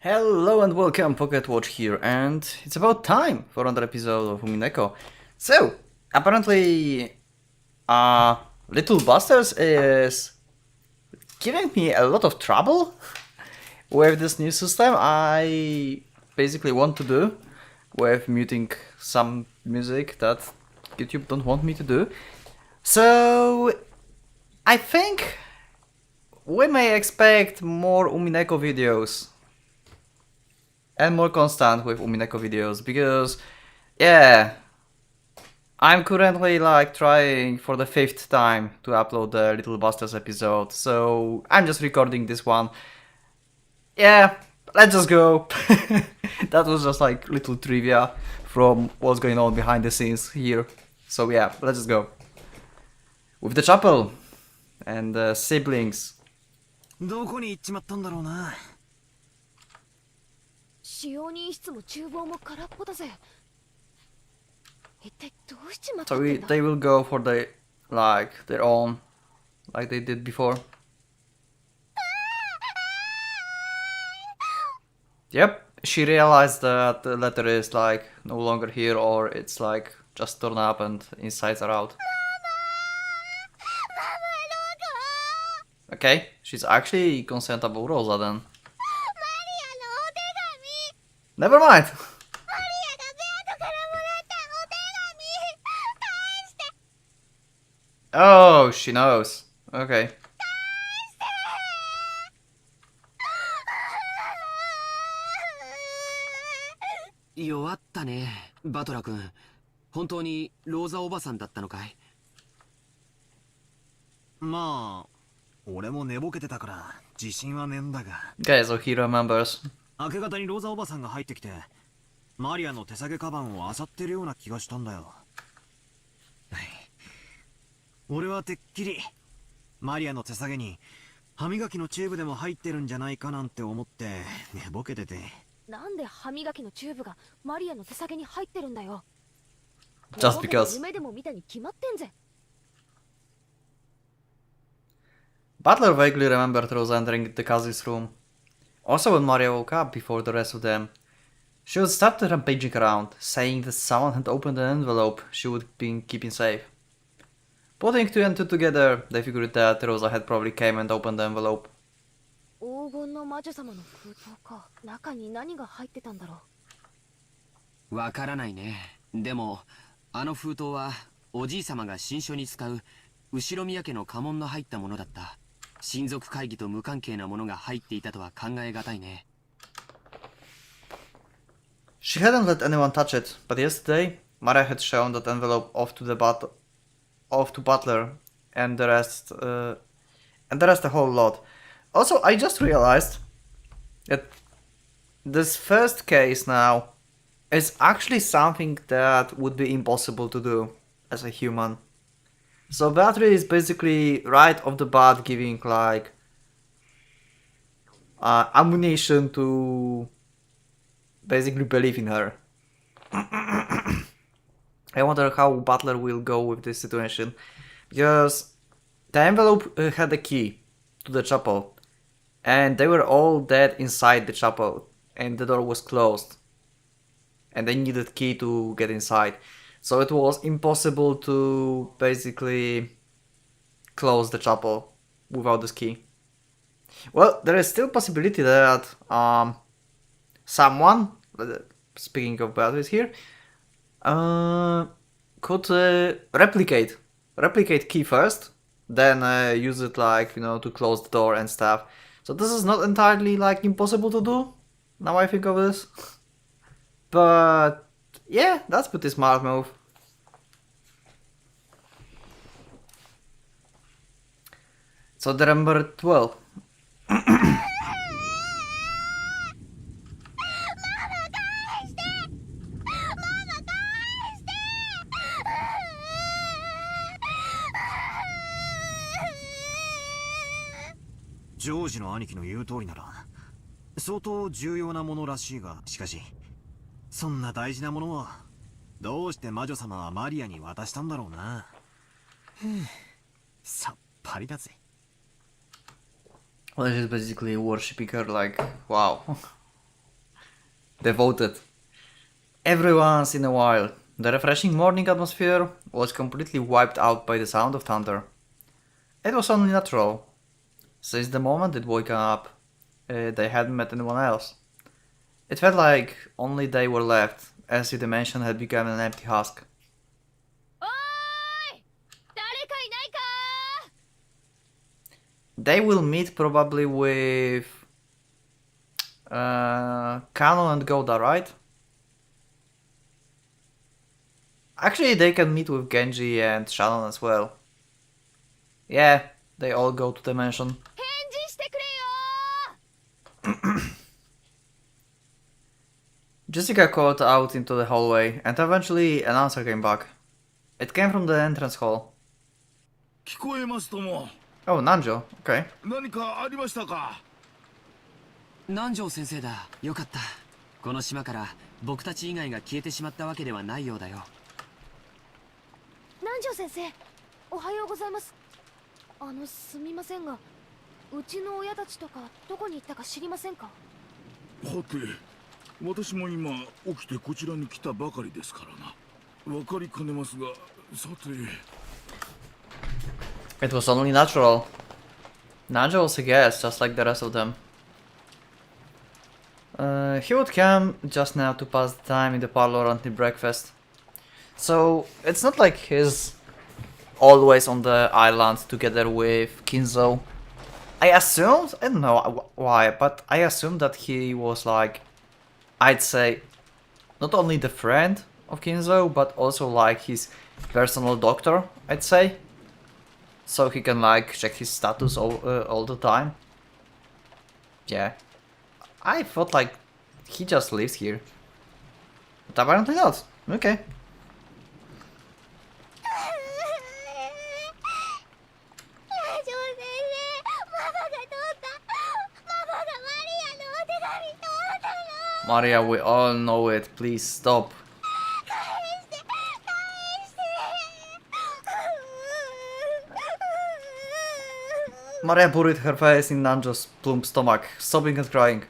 Hello and welcome, Pocket Watch here, and it's about time for another episode of Umineko. So, apparently, Little Busters is giving me a lot of trouble with this new system I basically want to do with muting some music that YouTube don't want me to do. So, I think we may expect more Umineko videos and more constant with Umineko videos because, yeah, I'm currently like trying for the 5th time to upload the Little Busters episode, so I'm just recording this one. Yeah, let's just go. That was just like little trivia from what's going on behind the scenes here. So yeah, let's just go. With the chapel and the siblings. どこに行っちまったんだろうな。使用人室も厨房も空っぽだぜ。一体どうしちまった So んだ。 they will go for the like their own, like they did before. Yep, she realized that the letter is like no longer here, or it's like just torn up and insides are out. Okay, she's actually concerned about Rosa then. Never mind. Oh, she knows. Okay. 弱ったね、バトラ君。本当にローザおばさんだったのかい？まあ、俺も寝ぼけてたから自信はねえんだが。Okay, so he remembers. 明け方にローザおばさんが入ってきて、マリアの手提げカバンを漁ってるような気がしたんだよ。俺はてっきりマリアの手提げに歯磨きのチューブでも入ってるんじゃないかなんて思って寝ぼけてて。なんで歯磨きのチューブがマリアの手提げに入ってるんだよ。 Just because. 夢でも見たに決まってんぜ。 Butler vaguely remembered Rosa entering the cousin's room. Also when Maria woke up before the rest of them. She would start rampaging around, saying that someone had opened an envelope she would be keeping safe. Putting two and two together, they figured that Rosa had probably came and opened the envelope. 黄金の魔女様の封筒か。中に何が入ってたんだろう。わからないね。でもあの封筒はおじい様が新書に使う後ろ宮家の家紋の入ったものだった。親族会議と無関係なものが入っていたとは考えがたいね。She hadn't let anyone touch it, but yesterday, Maria had shown that envelope off to Butler, and the rest a whole lot. Also, I just realized that this first case now is actually something that would be impossible to do as a human. So Battery is basically right off the bat giving like ammunition to basically believe in her. I wonder how Butler will go with this situation, because the envelope had a key to the chapel, and they were all dead inside the chapel, and the door was closed, and they needed key to get inside. So it was impossible to basically close the chapel without this key. Well, there is still possibility that someone, speaking of batteries here, could replicate key first, then use it like, you know, to close the door and stuff. So this is not entirely like impossible to do, now I think of this. But yeah, that's a pretty smart move. So they remembered well. "ジョージの兄貴の言う通りなら相当重要なものらしいが、しかしそんな大事なものをどうして魔女様はマリアに渡したんだろうな。さっぱりだぜ。Well, she's basically worshipping her like, wow. devoted. Every once in a while, the refreshing morning atmosphere was completely wiped out by the sound of thunder. It was only natural. Since the moment it woke up, they hadn't met anyone else. It felt like only they were left, as if the mansion had become an empty husk. おーい、誰かいないか They will meet probably with Canon and Goda, right? Actually, they can meet with Genji and Shannon as well. Yeah, they all go to the mansion. 返事してくれよ Jessica called out into the hallway, and eventually an answer came back. It came from the entrance hall. 聞こえますとも。 Oh, Nanjo, okay. 何かありましたか。南條先生だ。よかった。この島から僕たち以外が消えてしまったわけではないようだよ。南條先生、おはようございます。すみませんが、うちの親たちとかどこに行ったか知りませんか。はて、私も今起きてこちらに来たばかりですからな。わかりかねますが、さて。It was only natural. Nanjo was a guest, just like the rest of them. He would come just now to pass the time in the parlor until breakfast. So it's not like he's always on the island together with Kinzo. I assumed, I don't know why, but I assumed that he was like, I'd say, not only the friend of Kinzo, but also like his personal doctor, I'd say. So he can like check his status all the time. Yeah. I thought like he just lives here. But apparently not. Okay. 南條先生、ママが通った。ママがマリアのお手紙通ったの。 Maria, we all know it. Please stop. 返して返して Maria buried her face in Nanjo's plump stomach, sobbing and crying.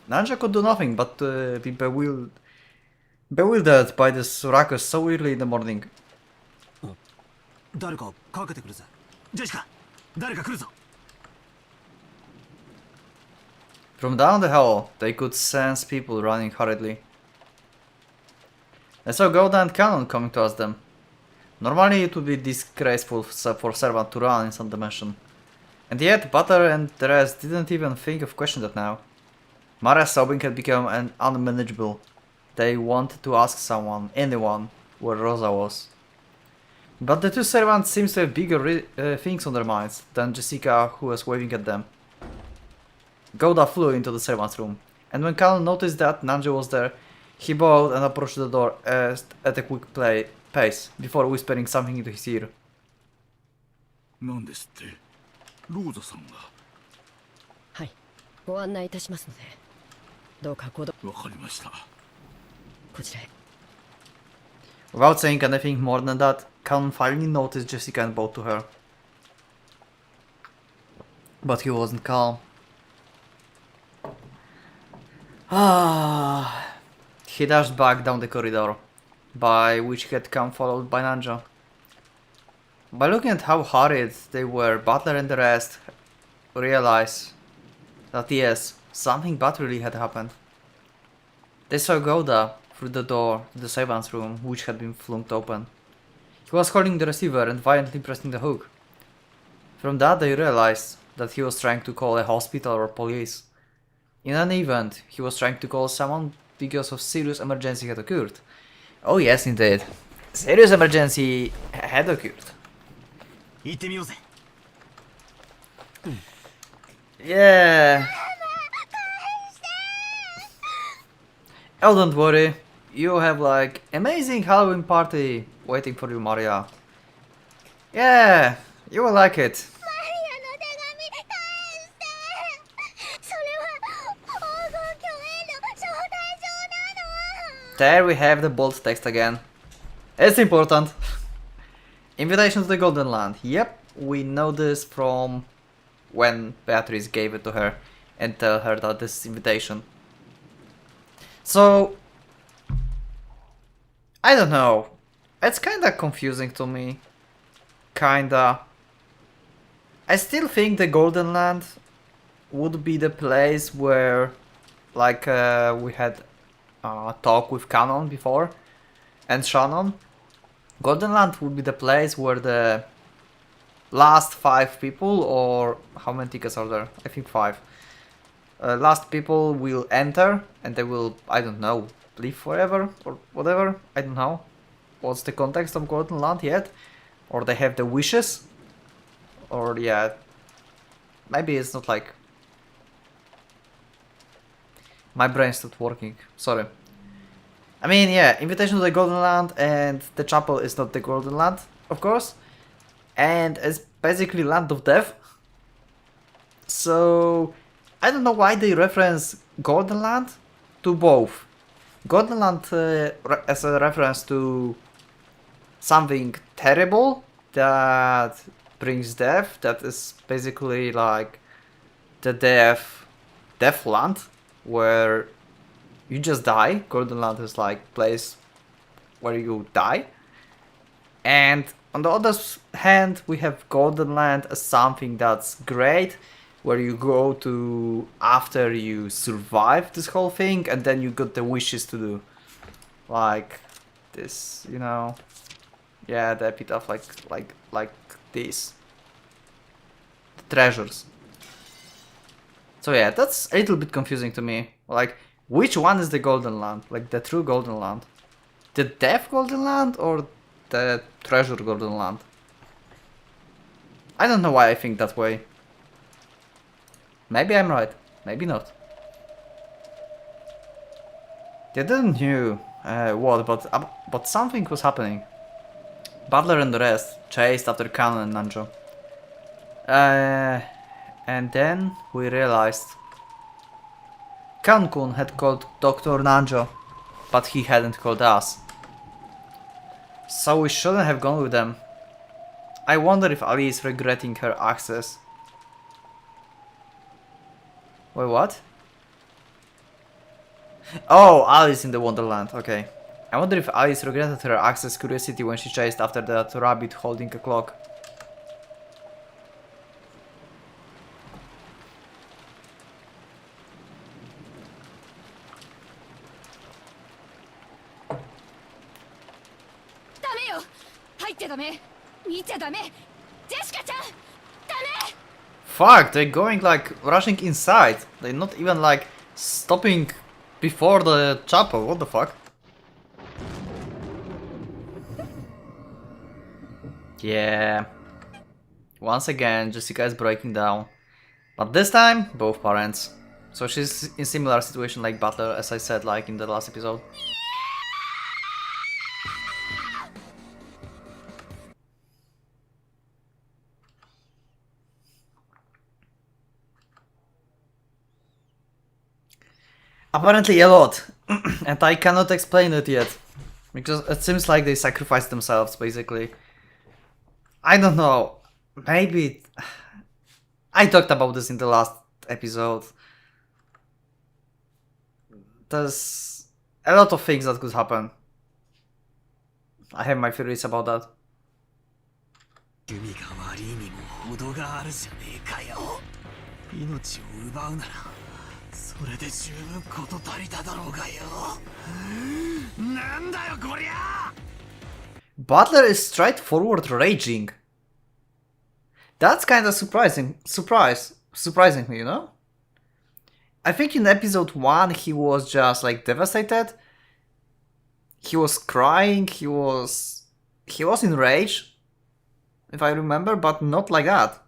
Nanjo could do nothing but be bewildered by this ruckus so early in the morning. 誰かかけてくるぜ。ジェシカ、誰か来るぞ。 From down the hall, they could sense people running hurriedly. They saw Golda and Canon coming towards them. Normally it would be disgraceful for servant to run inside the mansion. And yet Butter and the rest didn't even think of questioning that now. Maria's sobbing had become unmanageable. They wanted to ask someone, anyone, where Rosa was. But the two servants seemed to have bigger things on their minds than Jessica, who was waving at them. Golda flew into the servants' room, and when Canon noticed that Nanjo was there, he bowed and approached the door at a quick pace, before whispering something into his ear. 何ですって。ローザさんが。はい、ご案内いたしますので、どうかごわかりました。こちらへ。 Without saying anything more than that, Canon finally noticed Jessica and bowed to her. But he wasn't calm. He dashed back down the corridor, by which he had come followed by Nanjo. By looking at how hurried they were, Butler and the rest realized that yes, something bad really had happened. They saw Golda through the door to the servants' room, which had been flung open. He was holding the receiver and violently pressing the hook. From that they realized that he was trying to call a hospital or police. In any event, he was trying to call someone because of serious emergency had occurred. Oh yes, indeed. Serious emergency had occurred. 行ってみようぜ。Yeah. Oh, don't worry. You have like amazing Halloween party waiting for you, Maria. Yeah, you will like it. マリアの手紙返してそれは黄金鏡への招待状なの There we have the bold text again. It's important. Invitation to the Golden Land. Yep, we know this from when Beatrice gave it to her and tell her that this is invitation. So, I don't know. It's kinda confusing to me. Kinda. I still think the Golden Land would be the place where, like, we had a talk with Canon before, and Shannon. Golden Land would be the place where the last 5 people, or how many tickets are there? I think 5. Last people will enter, and they will, I don't know, live forever, or whatever, I don't know. What's the context of Golden Land yet? Or they have the wishes? Or yeah, maybe it's not like... My brain stopped working, sorry. I mean, yeah, invitation to the Golden Land, and the chapel is not the Golden Land, of course. And it's basically Land of Death. So, I don't know why they reference Golden Land to both. Golden Land as a reference to something terrible that brings death, that is basically like the death land, where you just die. Golden Land is like place where you die. And on the other hand, we have Golden Land as something that's great, where you go to after you survive this whole thing, and then you got the wishes to do. Like this, you know. Yeah, the epitaph, like this. The treasures. So yeah, that's a little bit confusing to me. Like, which one is the Golden Land? Like the true Golden Land? The Death Golden Land or the Treasure Golden Land? I don't know why I think that way. Maybe I'm right, maybe not. They didn't knew what, but something was happening. Butler and the rest chased after Canon and Nanjo. And then we realized Cancun had called Dr. Nanjo, but he hadn't called us. So we shouldn't have gone with them. I wonder if Ali is regretting her access. Wait, what? Oh, Alice in the Wonderland, okay. I wonder if Alice regretted her access curiosity when she chased after that rabbit holding a clock. Fuck, they're going like rushing inside. They're not even like stopping before the chapel. What the fuck? Yeah. Once again, Jessica is breaking down. But this time, both parents. So she's in similar situation like Butler, as I said, like in the last episode. Apparently a lot. And I cannot explain it yet. Because it seems like they sacrificed themselves, basically. I don't know. Maybe... I talked about this in the last episode. There's a lot of things that could happen. I have my theories about that. 弓が悪いにも程があるじゃねえかよ。命を奪うならそれで十分事足りただろうがよ。なんだよこりゃ。 Butler is straightforward raging. That's kind of surprising me, you know? I think in episode 1 he was just like devastated. He was crying, he was in rage, if I remember, but not like that.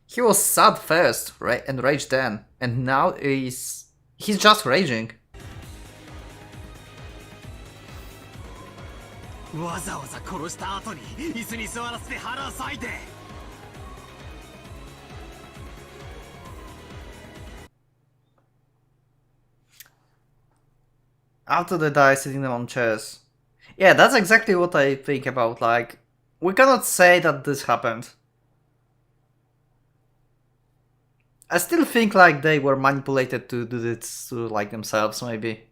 He was sad first, right, and rage then, and now he's just raging. わざわざ殺した後に椅子に座らせて腹を裂いて。 After they die, sitting them on chairs. Yeah, that's exactly what I think about, like, we cannot say that this happened. I still think like they were manipulated to do this to like themselves, maybe.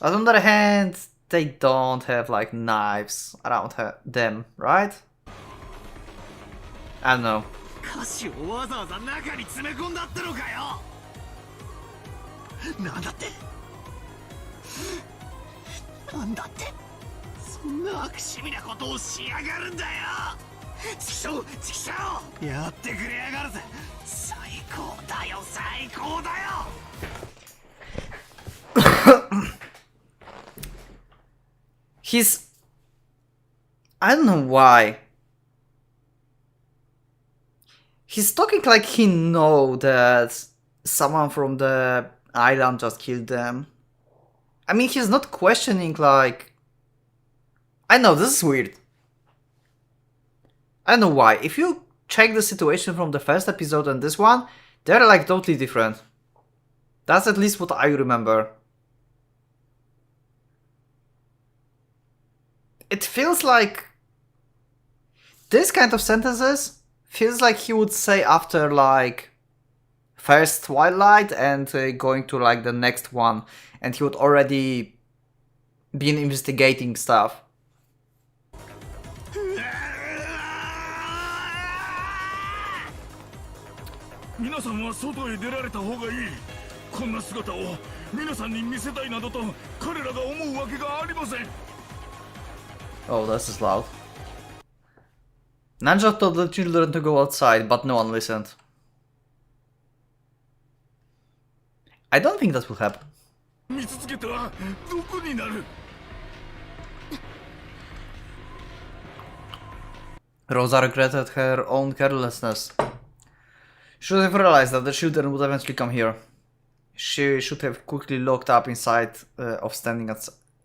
But on the other hand, they don't have like knives around them, right? I don't know. 歌詞をわざわざ中に詰め込んだってのかよ。なんだってなんだってそんな悪趣味なことをしやがるんだよ。チキショウチキショウやってくれやがるぜ。最高だよ最高だよ。He's... I don't know why. He's talking like he know that someone from the island just killed them. I mean, he's not questioning like... I know, this is weird. I don't know why. If you check the situation from the first episode and this one, they're like totally different. That's at least what I remember. It feels like... this kind of sentences feels like he would say after like first Twilight and going to like the next one, and he would already been investigating stuff. 皆さんは外へ出られた方がいい。こんな姿を皆さんに見せたいなどと彼らが思うわけがありません。 Oh, this is loud. Nanja told the children to go outside, but no one listened. I don't think that will happen. 見つけたらどこになる。 Rosa regretted her own carelessness. She should have realized that the children would eventually come here. She should have quickly locked up inside of standing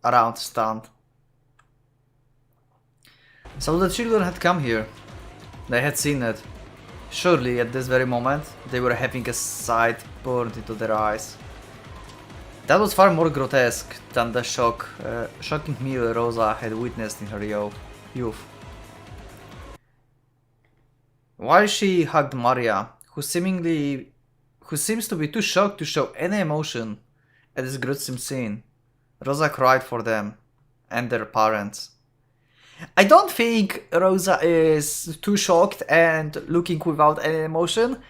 around stunned. So the children had come here. They had seen it. Surely at this very moment they were having a sight burned into their eyes. That was far more grotesque than the shocking meal Rosa had witnessed in her youth. While she hugged Maria, who seems to be too shocked to show any emotion at this gruesome scene, Rosa cried for them and their parents. I don't think Rosa is too shocked and looking without any emotion.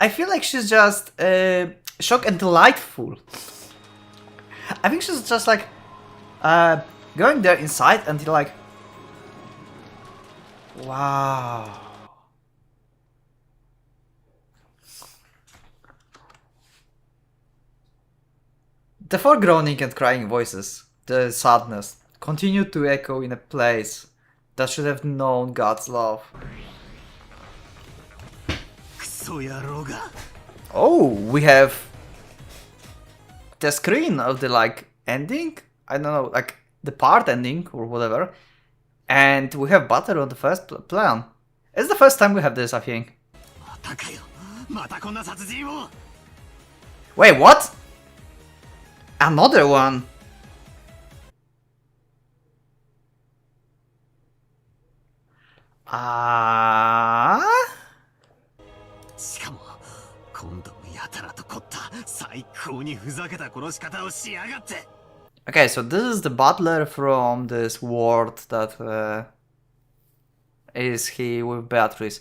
I feel like she's just shocked and delightful. I think she's just like going there inside and like, wow. The four groaning and crying voices, the sadness, continued to echo in a place that should have known God's love. クソ野郎が。 Oh, we have the screen of the like ending? I don't know, like the part ending or whatever. And we have Butter on the first plan. It's the first time we have this, I think. またかよ。またこんな殺人を。 Wait, what? Another one?しかも今度もやたらと凝った最高にふざけた殺し方をしやがって。 Okay, so this is the butler from this world that is he with Beatrice.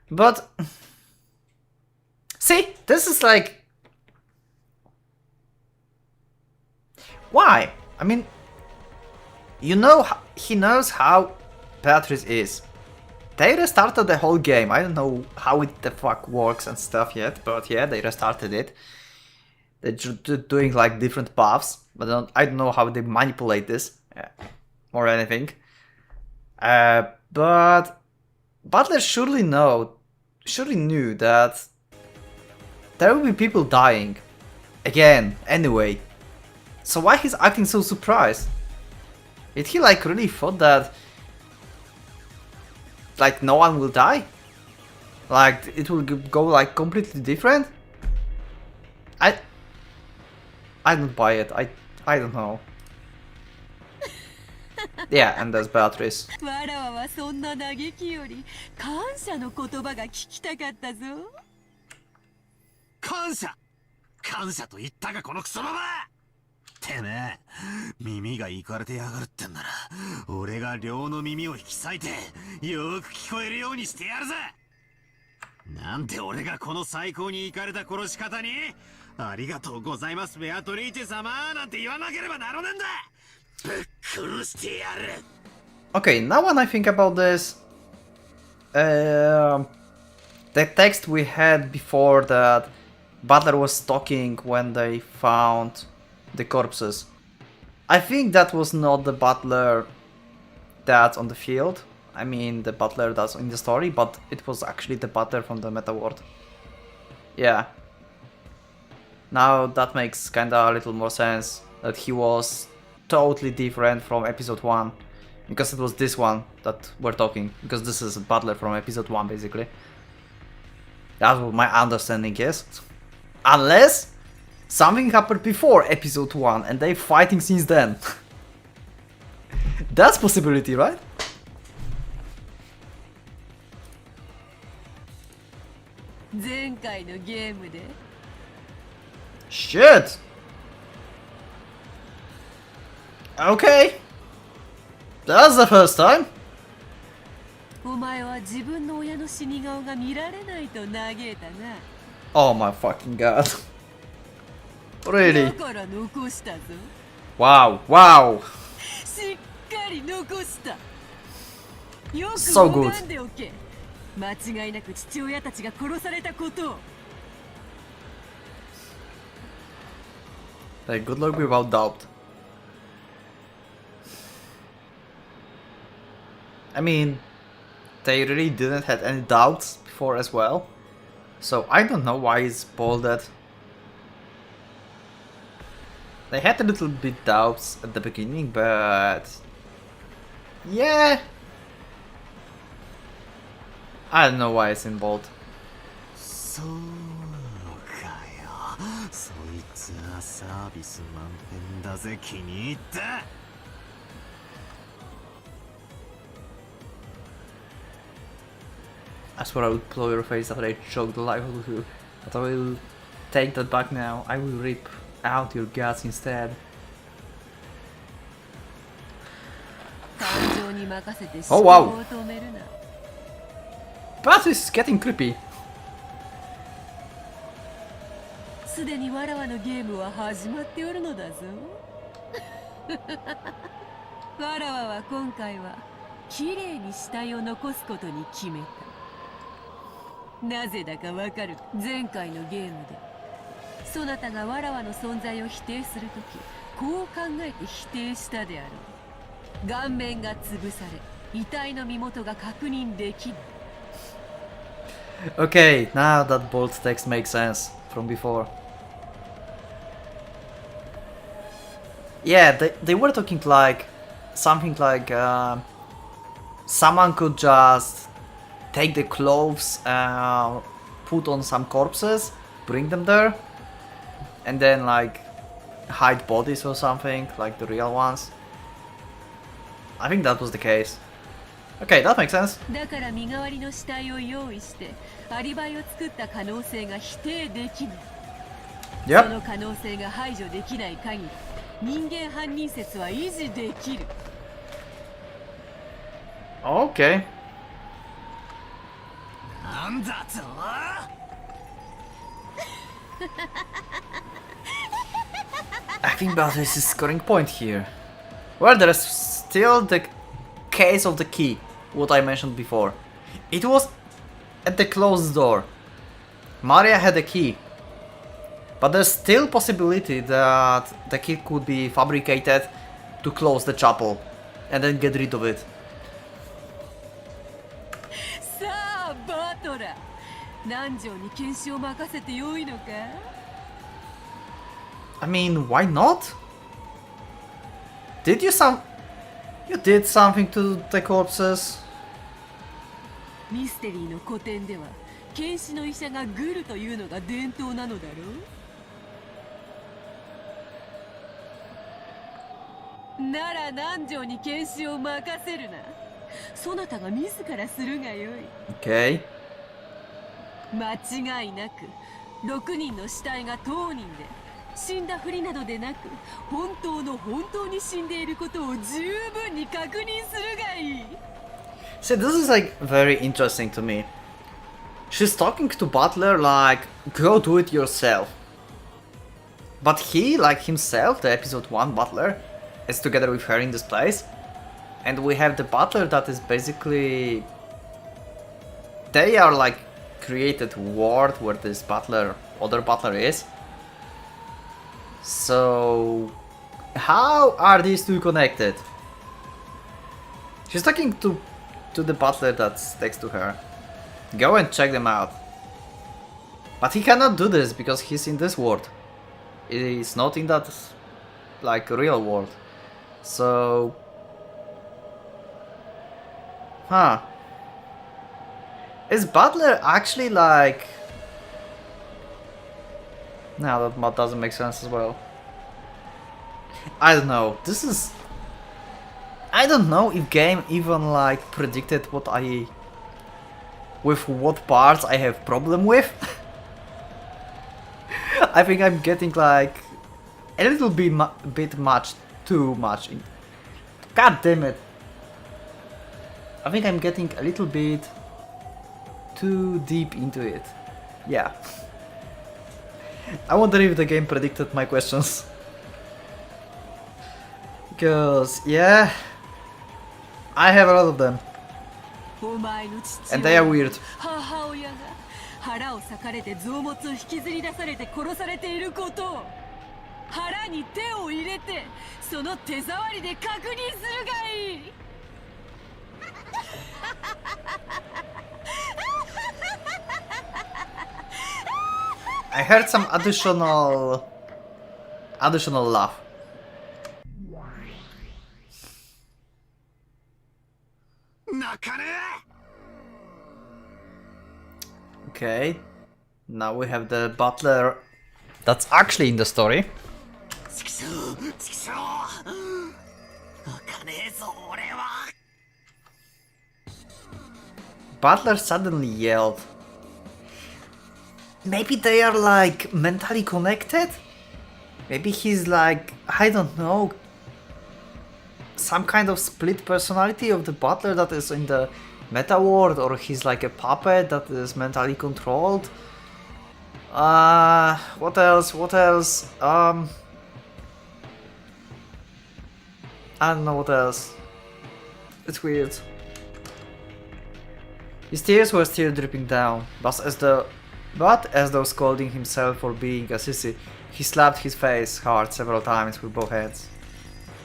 But see, this is like, why? I mean, you know, he knows how Beatrice is. They restarted the whole game. I don't know how it the fuck works and stuff yet, but yeah, they restarted it. They're doing like different paths, but I don't know how they manipulate this or anything. But Butler surely knew that there will be people dying again anyway. So why he's acting so surprised? Did he like really thought that like no one will die? Like it will go like completely different? I don't buy it. I don't know. Yeah, and there's Beatrice. わらわはそんな嘆きより感謝の言葉が聞きたかったぞ。感謝感謝と言ったがこのクソババアてめえ、耳がいかれてやがるってんなら、俺が両の耳を引き裂いて、よーく聞こえるようにしてやるぜ。なんで俺がこの最高にいかれた殺し方に、ありがとうございますベアトリーチェ様なんて言わなければならねえんだ。ぶっ殺してやる。Okay, now when I think about this, the text we had before that Butler was talking when they found the corpses. I think that was not the butler that's on the field. I mean the butler that's in the story, but it was actually the butler from the meta world. Yeah. Now that makes kinda a little more sense, that he was totally different from episode 1. Because it was this one that we're talking. Because this is a butler from episode 1 basically. That's what my understanding is. Unless something happened before episode 1 and they fighting since then. That's possibility, right? Shit! Okay. That's the first time. お前は自分の親の死に顔が見られないと嘆いたな。 Oh my fucking god. Really? だから残したぞ。 Wow, wow. しっかり残した。よく So good. 拝んでおけ。間違いなく父親たちが殺されたことを。 Like, good luck without doubt. I mean, they really didn't have any doubts before as well. So I don't know why it's bolded. They had a little bit doubts at the beginning, but yeah, I don't know why it's in bold. そうかよ。そいつはサービス満点だぜ。気に入った。 I swear I will blow your face after I choke the life out of you. But I will take that back now. I will rip out your guts instead. Oh wow! But this is getting creepy. すでにわらわのゲームは始まっておるのだぞ。わらわは今回は綺麗に死体を残すことに決めた。 なぜだかわかる。前回のゲームでそなたがわらわの存在を否定するとき、こう考えて否定したであろう。顔面が潰され、遺体の身元が確認できない。 Okay, now that bold text makes sense from before. Yeah, they were talking like something like someone could just take the clothes, put on some corpses, bring them there, and then like hide bodies or something, like the real ones. I think that was the case. Okay, that makes sense. だから身代わりの死体を用意してアリバイを作った可能性が否定できない。 Yep. その可能性が排除できない限り、人間犯人説は維持できる。 Okay. なんだとI think Beatrice is scoring point here. Well, there is still the case of the key, what I mentioned before. It was at the closed door. Maria had a key. But there's still possibility that the key could be fabricated to close the chapel and then get rid of it. さあ、バトラー、南條に検視を任せてよいのか？ I mean, why not? You did something to the corpses? ミステリーの古典では検視の医者がグルというのが伝統なのだろう。なら南條に検視を任せるな。そなたが自らするがよい。 Okay. 間違いなく6人の死体が当人で、死んだふりなどでなく本当に死んでいることを十分に確認するがいい。 See, this is like very interesting to me. She's talking to Butler like, go do it yourself. But he, like himself, the episode 1 Butler, is together with her in this place. And we have the Butler that is basically... They are like created world where this Butler, other Butler is. So... how are these two connected? She's talking to the Butler that's next to her. Go and check them out. But he cannot do this because he's in this world. He's not in that, like, real world. So... huh. Is Butler actually like... no, that doesn't make sense as well. I don't know. This is... I don't know if game even like predicted what I... with what parts I have problem with. I think I'm getting like a little bit much too much in... God damn it. I think I'm getting a little bit too deep into it. Yeah. I wonder if the game predicted my questions. Because, yeah, I have a lot of them. お前の父 And they are 親 weird. 母親が腹を裂かれて臓物を引きずり出されて殺されていることを、腹に手を入れてその手触りで確認するがいい。 I heard some additional laugh. Okay, now we have the butler that's actually in the story. Butler suddenly yelled. Maybe they are like mentally connected? Maybe he's like, I don't know, some kind of split personality of the butler that is in the meta world, or he's like a puppet that is mentally controlled. What else? I don't know what else. It's weird. His tears were still dripping down, but as though scolding himself for being a sissy, he slapped his face hard several times with both hands.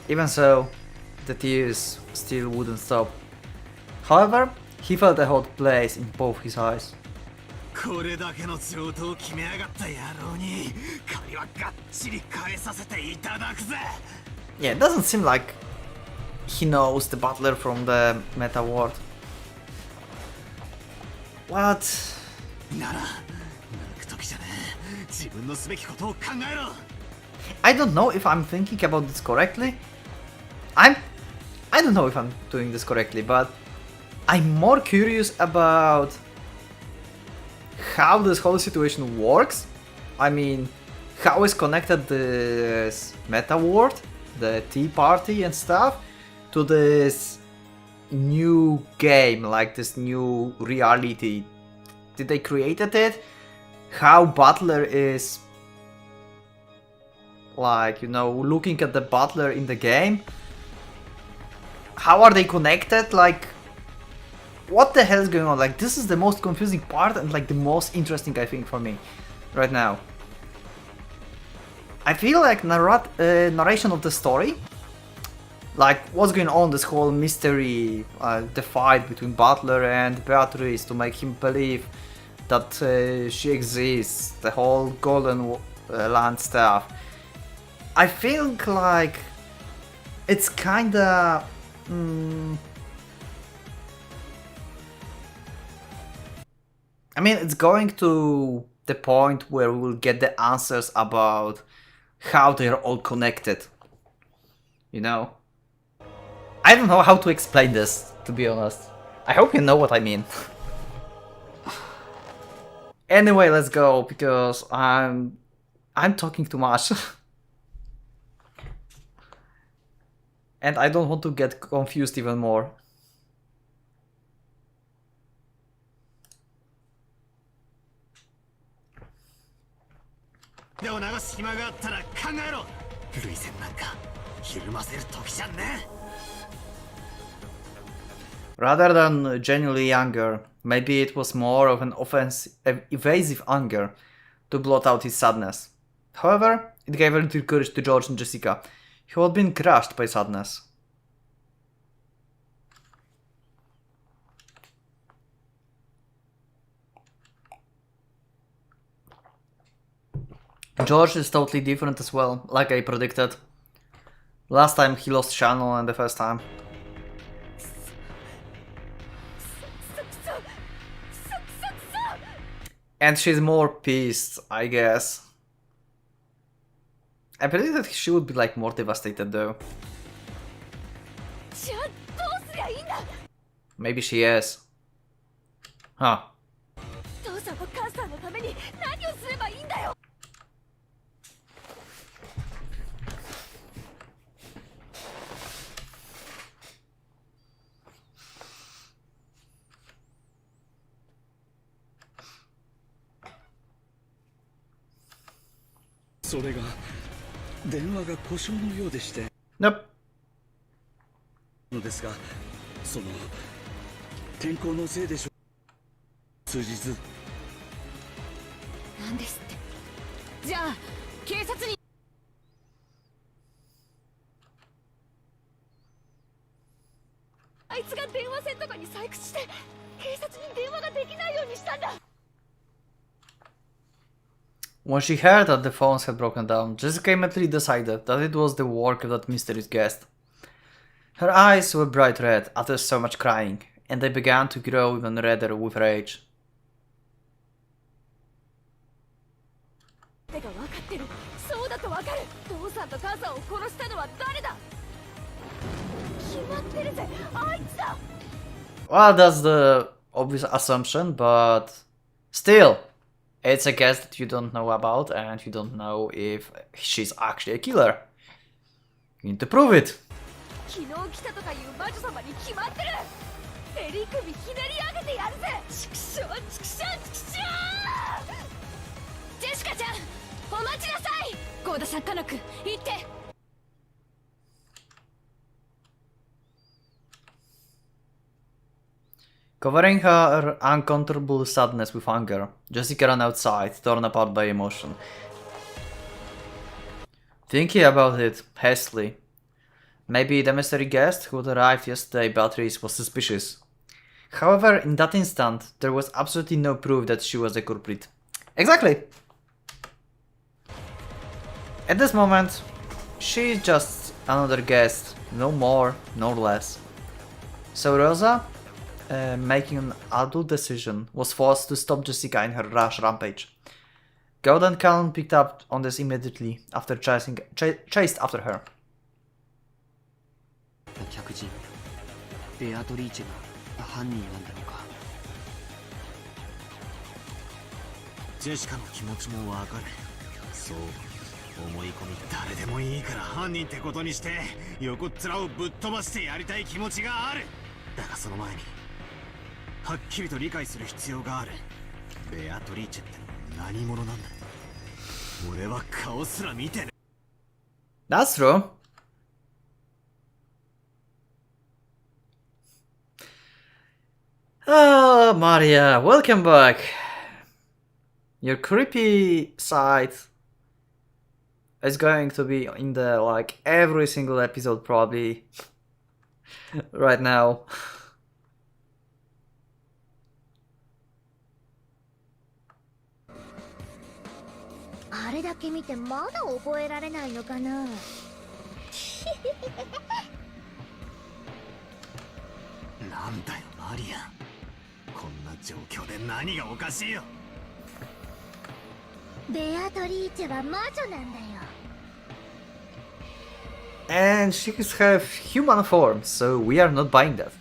Even so, the tears still wouldn't stop. However, he felt a hot blaze in both his eyes. Yeah, it doesn't seem like he knows the butler from the meta world. What? I don't know if I'm thinking about this correctly. I don't know if I'm doing this correctly, but I'm more curious about how this whole situation works. I mean, how is connected this meta world, the Tea Party and stuff, to this new game, like this new reality. Did they created it? How Butler is, like, you know, looking at the Butler in the game? How are they connected? Like, what the hell is going on? Like, this is the most confusing part and like the most interesting, I think, for me right now. I feel like narration of the story, like what's going on, this whole mystery, the fight between Butler and Beatrice to make him believe that she exists, the whole Golden Land stuff. I feel like it's kinda... I mean, it's going to the point where we will get the answers about how they're all connected. You know? I don't know how to explain this, to be honest. I hope you know what I mean. Anyway, let's go, because I'm talking too much. And I don't want to get confused even more. 手を流す暇があったら考えろ。涙腺なんかひるませる時じゃねえ。 Rather than genuinely anger, maybe it was more of an evasive anger to blot out his sadness. However, it gave a little courage to George and Jessica, who had been crushed by sadness. George is totally different as well, like I predicted. Last time he lost Shannon and the first time. And she's more pissed, I guess. I believe that she would be like more devastated though. Maybe she is. Huh. Nope. のですが、その天候のせいでしょう。数日。なんですって。じゃあ警察に。あいつが電話線とかに採掘して警察に電話ができないようにしたんだ。 When she heard that the phones had broken down, Jessica immediately decided that it was the work of that mysterious guest. Her eyes were bright red after so much crying, and they began to grow even redder with rage. てか分かってる。そうだと分かる。父さんと母さんを殺したのは誰だ。決まってるぜ。あいつだ。 Well, that's the obvious assumption, but still, it's a guess that you don't know about, and you don't know if she's actually a killer. You need to prove it. 昨日来たとかいう魔女様に決まってる。襟首ひねり上げてやるぜ。チクショーチクショーチクショー。ジェシカちゃん、お待ちなさい。ゴーダさん、カノク、行って。 Covering her uncontrollable sadness with anger, Jessica ran outside, torn apart by emotion. Thinking about it hastily, maybe the mystery guest who had arrived yesterday Beatrice was suspicious. However, in that instant, there was absolutely no proof that she was the culprit. Exactly! At this moment, she's just another guest, no more, no less. So Rosa, making an adult decision, was forced to stop Jessica in her rash rampage. God and Callan picked up on this immediately after chased after her. 客人ベアトリーチェが犯人なんだろうか。ジェシカの気持ちもわかる。そう思い込み誰でもいいから犯人ってことにして横っ面をぶっ飛ばしてやりたい気持ちがある。だがその前にはっきりと理解する必要がある。ベアトリーチェって何者なんだ。俺は顔すら見てね。 That's true. Oh, Maria, welcome back. Your creepy side is going to be in the like every single episode probably right now. あれだけ見てまだ覚えられないのかな。なんだよマリア、こんな状況で何がおかしいよ。ベアトリーチェは魔女なんだよ。And she have human form, so we are not buying that.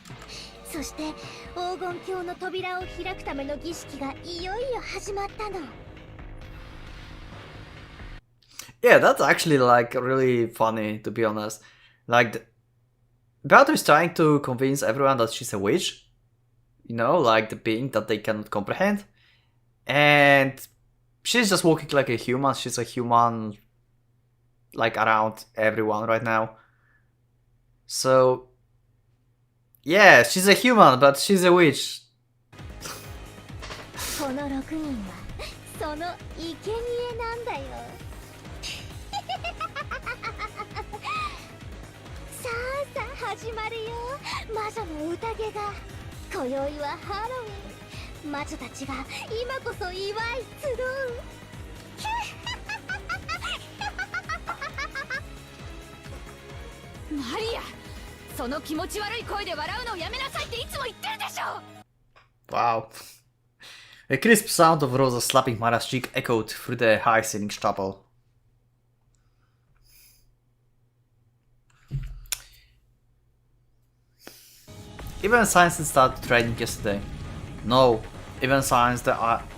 そして黄金鏡の扉を開くための儀式がいよいよ始まったの。 Yeah, that's actually like really funny, to be honest. Like, Beatrice trying to convince everyone that she's a witch, you know, like the being that they cannot comprehend, and she's just walking like a human. She's a human, like around everyone right now. So, yeah, she's a human, but she's a witch. この6人はその生贄なんだよ。さあさあ始まるよ、魔女の宴が。今宵はハロウィン。魔女たちが今こそ祝い集う。マリア、その気持ち悪い声で笑うのをやめなさいっていつも言ってるでしょ。 Wow. A crisp sound of Rosa slapping Mara's cheek echoed through the high-ceilinged chapel. Even Science started training yesterday. No, even Science, the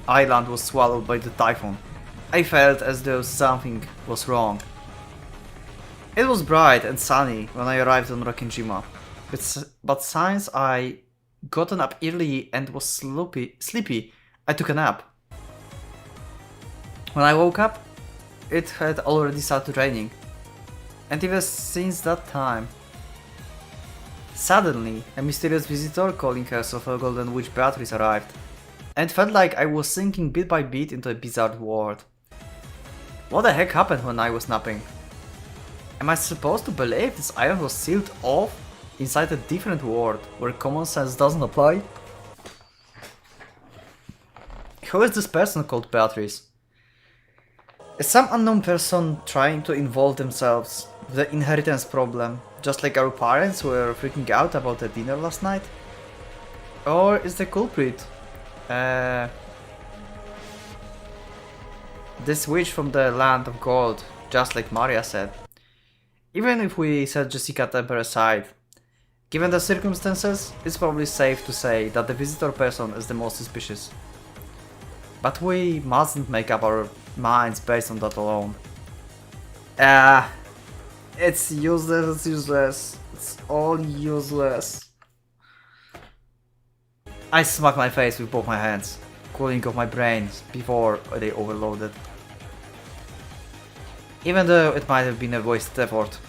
island was swallowed by the typhoon. I felt as though something was wrong. It was bright and sunny when I arrived on Rokkenjima, but since I gotten up early and was sleepy, I took a nap. When I woke up, it had already started raining, and even since that time. Suddenly, a mysterious visitor calling herself a Golden Witch Beatrice arrived, and felt like I was sinking bit by bit into a bizarre world. What the heck happened when I was napping? Am I supposed to believe this island was sealed off inside a different world where common sense doesn't apply? Who is this person called Beatrice? Is some unknown person trying to involve themselves with the inheritance problem, just like our parents were freaking out about the dinner last night? Or is the culprit this witch from the land of gold, just like Maria said? Even if we set Jessica Temper aside, given the circumstances, it's probably safe to say that the visitor person is the most suspicious. But we mustn't make up our minds based on that alone. It's useless, it's all useless. I smacked my face with both my hands, cooling off my brains before they overloaded. Even though it might have been a wasted effort.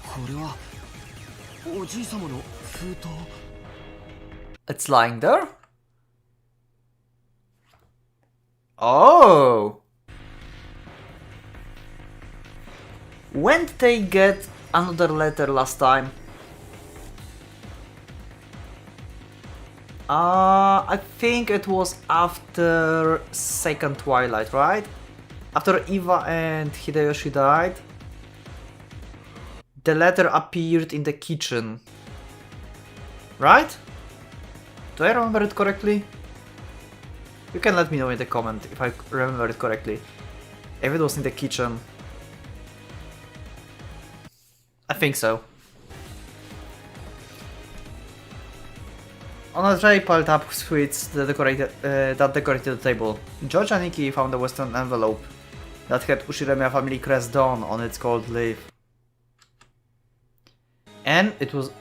これはおじい様の封筒。 It's lying there? Oh! When did they get another letter last time? I think it was after Second Twilight, right? After Eva and Hideyoshi died, the letter appeared in the kitchen. Right? Do I remember it correctly? You can let me know in the comment if I remember it correctly. If it was in the kitchen. I think so. On a tray piled up sweets that decorated the table, George and Nikki found a western envelope that had Ushiremiya family crest on its gold leaf. And it was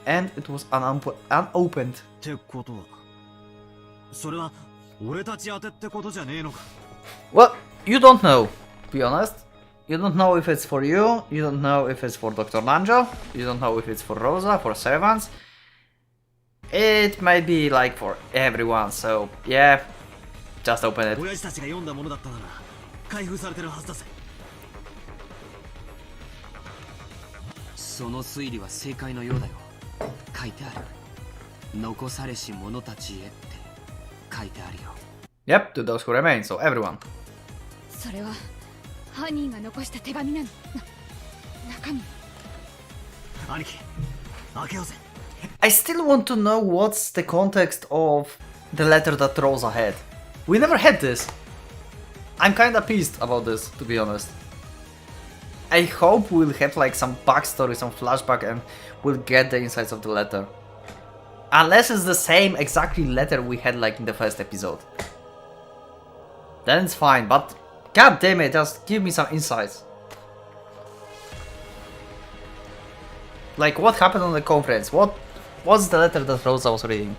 unopened. ってことは、それは俺たち宛てってことじゃねえのか。 Well, you don't know, to be honest. You don't know if it's for you, you don't know if it's for Dr. Nanjo, you don't know if it's for Rosa, for servants. It might be like for everyone, so yeah, just open it. 親父たちが読んだものだったなら開封されてるはずだぜ。その推理は正解のようだよ。書いてある。残されし者たちへって書いてあるよ。Yep, to those who remain, so everyone. それは犯人が残した手紙なの。中身。兄貴、開けようぜ。 I still want to know what's the context of the letter that Rosa had. We never had this. I'm kinda pissed about this, to be honest. I hope we'll have like some backstory, some flashback, and we'll get the insights of the letter. Unless it's the same exactly letter we had like in the first episode. Then it's fine, but god damn it, just give me some insights. Like what happened on the conference? What's the letter that Rosa was reading?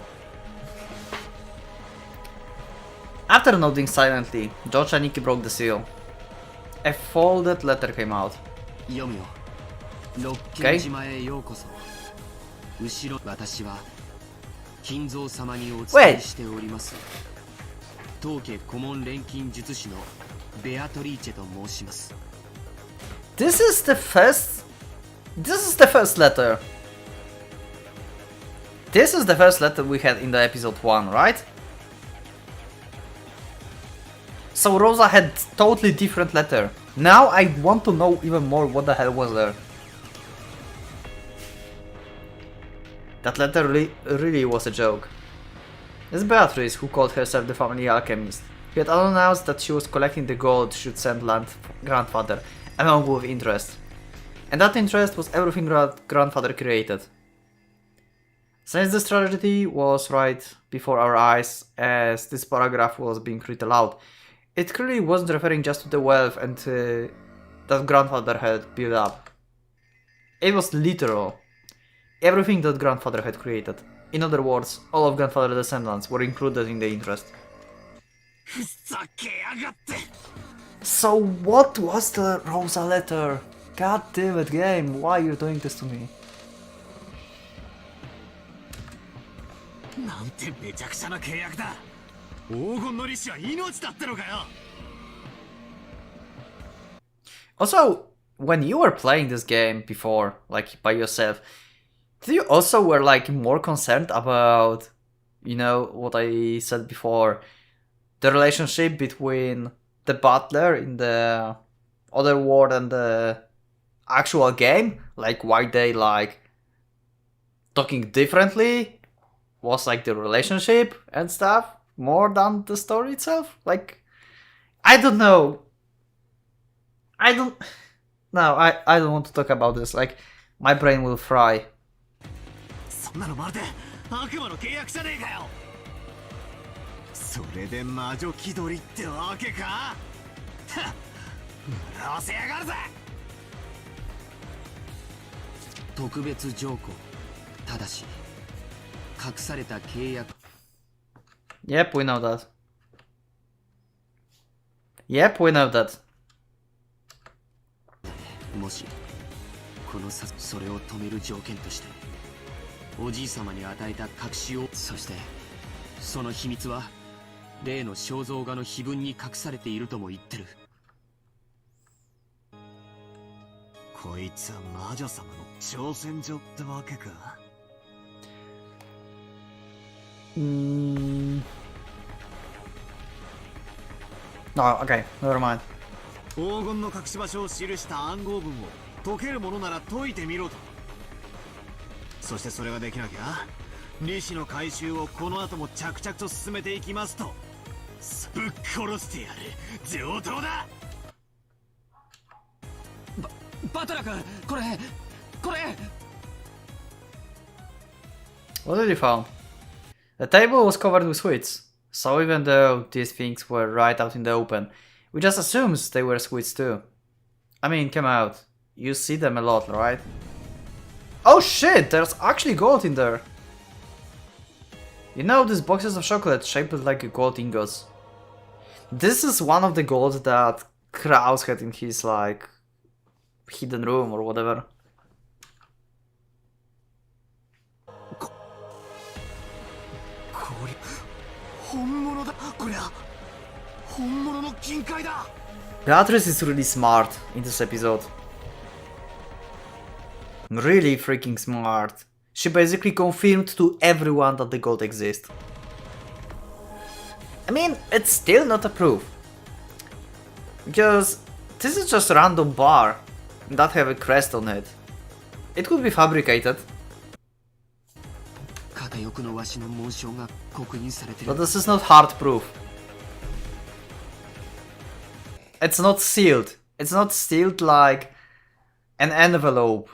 After nodding silently, George and Nikki broke the seal. A folded letter came out. 読むよ。六 Okay. 軒島へようこそ。後ろ私は金蔵様にお伝えしております。当家顧問錬金術師のベアトリーチェと申します。This is the first letter. This is the first letter we had in the episode 1, right? So Rosa had totally different letter. Now I want to know even more what the hell was there. That letter really was a joke. It's Beatrice who called herself the family alchemist. She had announced that she was collecting the gold she should send grandfather, along with interest. And that interest was everything grandfather created. Since this tragedy was right before our eyes as this paragraph was being read aloud, it clearly wasn't referring just to the wealth and that grandfather had built up. It was literal. Everything that grandfather had created. In other words, all of grandfather's descendants were included in the interest. So what was the Rosa letter? God damn it, game, why are you doing this to me? なんてめちゃくちゃな契約だ。黄金の利子は命だってのかよ。 Also, when you were playing this game before, like by yourself, did you also were like more concerned about, you know, what I said before, the relationship between the butler in the other world and the actual game? Like why they like talking differently was like the relationship and stuff more than the story itself? Like, I don't know. I don't want to talk about this. Like, my brain will fry. そんなのまるで悪魔の契約じゃねえかよ。それで魔女気取りってわけか。はっ、笑わせやがるぜ。特別条項。ただし隠された契約。 Yep, we know that. Yep, we know that. もしこのそれを止める条件としておじい様に与えた隠しを、そしてその秘密は例の肖像画の碑文に隠されているとも言ってる。こいつは魔女様の挑戦状ってわけか。No, okay, never mind. 黄金の隠し場所を記した暗号文を解けるものなら解いてみろと。そしてそれができなきゃ利子の回収をこの後も着々と進めていきますとぶっ殺してやる上等だ。バトラ君、これ What did you found? The table was covered with sweets. So even though these things were right out in the open, we just assumed they were sweets too. I mean, come out. You see them a lot, right? Oh shit, there's actually gold in there. You know, these boxes of chocolate shaped like gold ingots. This is one of the golds that Kraus had in his, like, hidden room or whatever. 本物だ。こりゃ本物の金塊だ。 Beatrice is really smart in this episode. Really freaking smart. She basically confirmed to everyone that the gold exists. I mean, it's still not a proof. Because this is just a random bar that have a crest on it. It could be fabricated. 片翼のわしの紋章が刻印されてる。 But this is not hard proof. It's not sealed. It's not sealed like An envelope.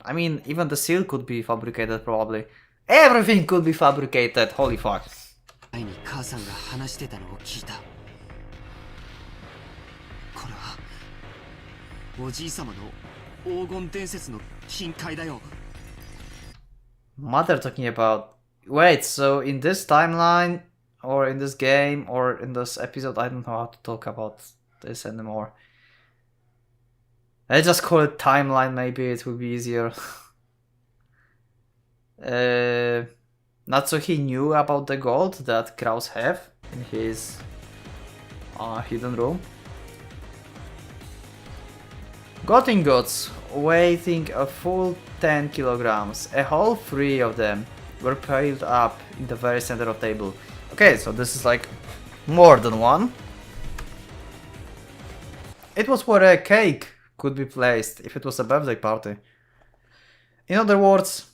I mean, even the seal could be fabricated probably. Everything could be fabricated, holy fuck. 前に母さんが話してたのを聞いた。これはおじい様の黄金伝説の金塊だよ。 Mother talking about... Wait, so in this timeline, or in this game, or in this episode, I don't know how to talk about this anymore. Let's just call it timeline, maybe it will be easier. Natsuki knew about the gold that Kraus have in his hidden room. Gold ingots weighing a full 10 kilograms. A whole 3 of them were piled up in the very center of the table. Okay, so this is like more than one. It was where a cake could be placed if it was a birthday party. In other words,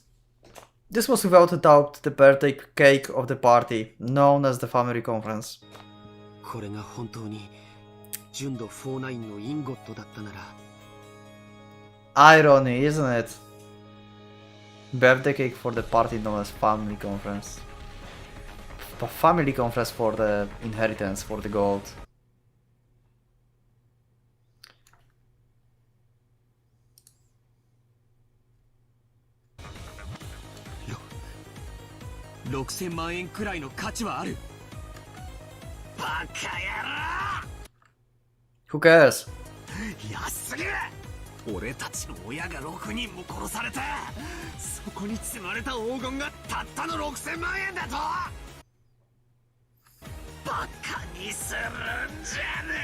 this was without a doubt the birthday cake of the party, known as the family conference. これが本当に純度49のインゴットだったなら。 Irony, isn't it? Birthday cake for the party known as family conference. Family conference for the inheritance, for the gold. $6000万円くらいの価値はある。バカ野 Who cares? 郎安すぎる。俺たちの親が6人も殺されて、そこに積まれた黄金がたったの6000万円だと。バカにするんじゃね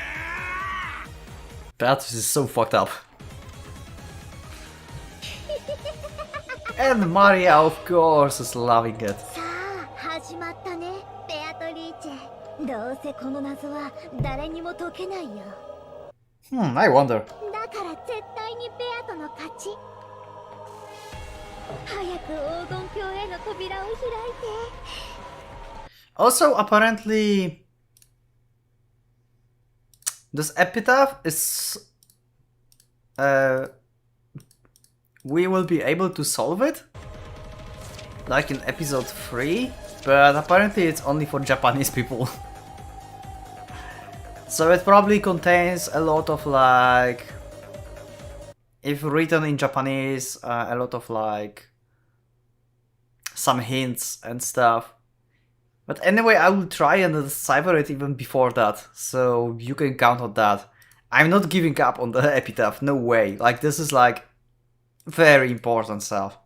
え。 Beatrice is so fucked up. And Maria, of course, is loving it. さあ始まったね、ベアトリーチェ。どうせこの謎は誰にも解けないよ。 I wonder. だから絶対にベアトの勝ち。早く黄金鏡への扉を開いて。 Also, apparently, this epitaph is... we will be able to solve it, like in episode 3, but apparently it's only for Japanese people. So it probably contains a lot of like, if written in Japanese, a lot of like, some hints and stuff. But anyway, I will try and decipher it even before that, so you can count on that. I'm not giving up on the epitaph, no way. Like, this is like very important stuff.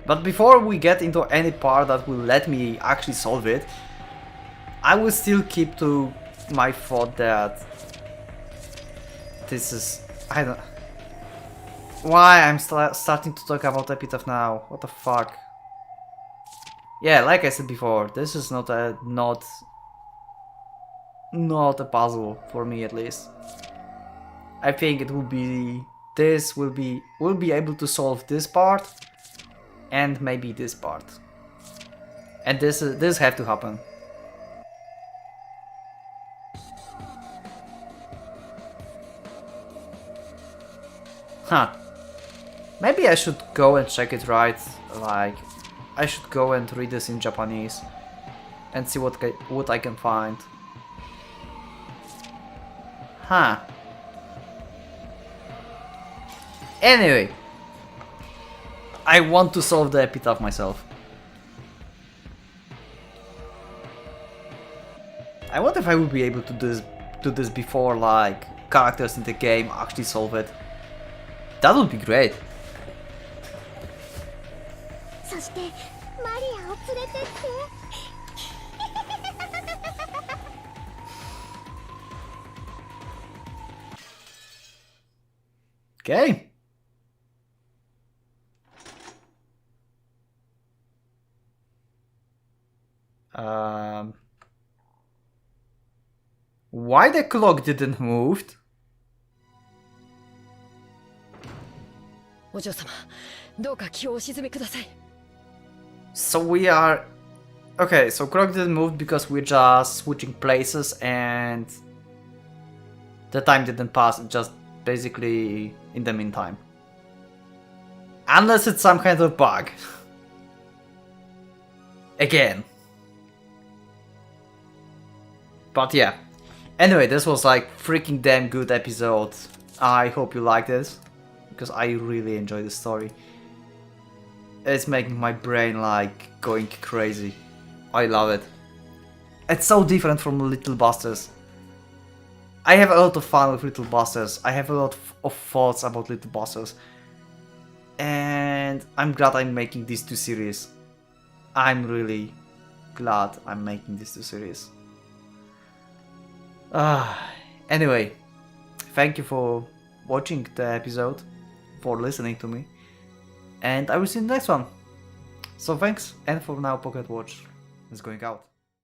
But before we get into any part that will let me actually solve it, I will still keep to my thought that this is... I don't... Why I'm starting to talk about epitaph now? What the fuck? Yeah, like I said before, this is not a puzzle for me, at least. I think it will be we'll be able to solve this part and maybe this part. And this have to happen. Huh. Maybe I should go and check it right, like, I should go and read this in Japanese and see what I can find. Huh. Anyway, I want to solve the epitaph myself. I wonder if I will be able to do this before, like, characters in the game actually solve it. That would be great. そしてマリアを連れてって。Okay. Why the clock didn't move? お嬢様、どうか気をお沈めください。 So we are... Okay, so clock didn't move because we're just switching places and... the time didn't pass, just basically in the meantime. Unless it's some kind of bug. Again. But yeah. Anyway, this was like freaking damn good episode. I hope you liked this, because I really enjoy the story. It's making my brain like going crazy. I love it. It's so different from Little Busters. I have a lot of fun with Little Busters. I have a lot of thoughts about Little Busters. And I'm glad I'm making these two series. I'm really glad I'm making these two series. Anyway, thank you for watching the episode, for listening to me, and I will see you in the next one. So thanks, and for now, Pocket Watch is going out.